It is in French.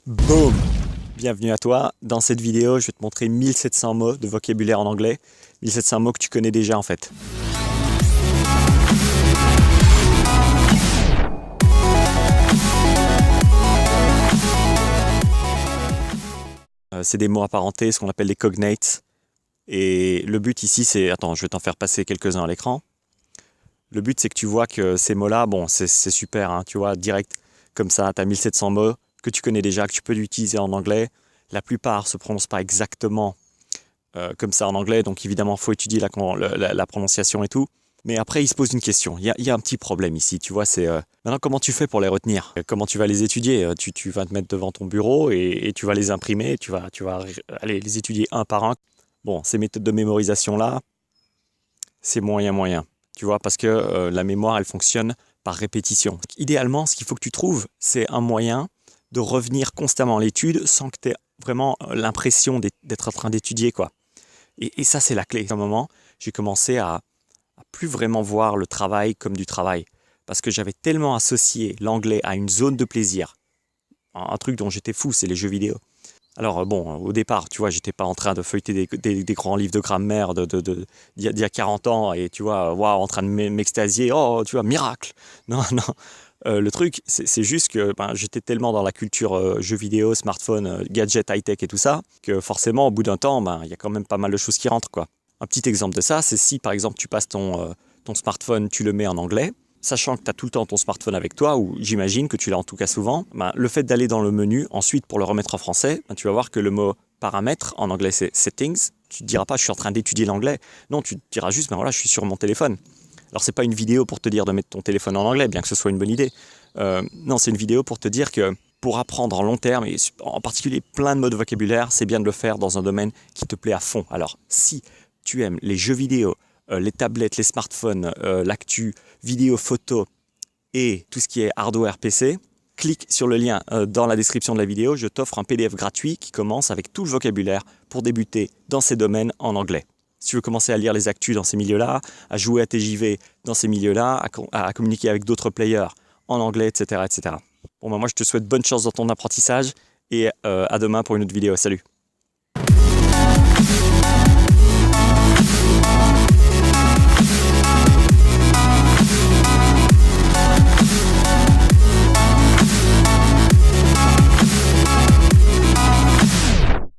Boum! Bienvenue à toi. Dans cette vidéo, je vais te montrer 1700 mots de vocabulaire en anglais. 1700 mots que tu connais déjà en fait. C'est des mots apparentés, ce qu'on appelle des cognates. Et le but ici, c'est... Attends, je vais t'en faire passer quelques-uns à l'écran. Le but, c'est que tu vois que ces mots-là, bon, c'est super, hein, tu vois, direct, comme ça, tu as 1700 mots que tu connais déjà, que tu peux utiliser en anglais. La plupart ne se prononcent pas exactement comme ça en anglais, donc évidemment, il faut étudier la prononciation et tout. Mais après, il se pose une question. Il y a un petit problème ici, tu vois, c'est maintenant, comment tu fais pour les retenir? Comment tu vas les étudier? Tu vas te mettre devant ton bureau et tu vas les imprimer, tu vas aller les étudier un par un. Bon, ces méthodes de mémorisation-là, c'est moyen. Tu vois, parce que la mémoire, elle fonctionne par répétition. Idéalement, ce qu'il faut que tu trouves, c'est un moyen de revenir constamment à l'étude sans que tu aies vraiment l'impression d'être en train d'étudier, quoi. Et ça, c'est la clé. À un moment, j'ai commencé à plus vraiment voir le travail comme du travail. Parce que j'avais tellement associé l'anglais à une zone de plaisir. Un truc dont j'étais fou, c'est les jeux vidéo. Alors bon, au départ, tu vois, j'étais pas en train de feuilleter des grands livres de grammaire d'il y a 40 ans et tu vois, waouh, en train de m'extasier, oh, tu vois, miracle. Non. Le truc, c'est juste que j'étais tellement dans la culture jeux vidéo, smartphone, gadgets, high-tech et tout ça, que forcément, au bout d'un temps, il y a quand même pas mal de choses qui rentrent, quoi. Un petit exemple de ça, c'est si par exemple tu passes ton smartphone, tu le mets en anglais, sachant que tu as tout le temps ton smartphone avec toi, ou j'imagine que tu l'as en tout cas souvent, le fait d'aller dans le menu, ensuite pour le remettre en français, tu vas voir que le mot paramètres, en anglais c'est settings, tu ne te diras pas je suis en train d'étudier l'anglais, non, tu te diras juste voilà, je suis sur mon téléphone. Alors c'est pas une vidéo pour te dire de mettre ton téléphone en anglais, bien que ce soit une bonne idée. Non, c'est une vidéo pour te dire que pour apprendre en long terme, et en particulier plein de mots de vocabulaire, c'est bien de le faire dans un domaine qui te plaît à fond. Alors si tu aimes les jeux vidéo, les tablettes, les smartphones, l'actu, vidéo, photo et tout ce qui est hardware PC, clique sur le lien dans la description de la vidéo. Je t'offre un PDF gratuit qui commence avec tout le vocabulaire pour débuter dans ces domaines en anglais. Si tu veux commencer à lire les actus dans ces milieux-là, à jouer à TJV dans ces milieux-là, à communiquer avec d'autres players en anglais, etc. etc. Bon, moi, je te souhaite bonne chance dans ton apprentissage et à demain pour une autre vidéo. Salut!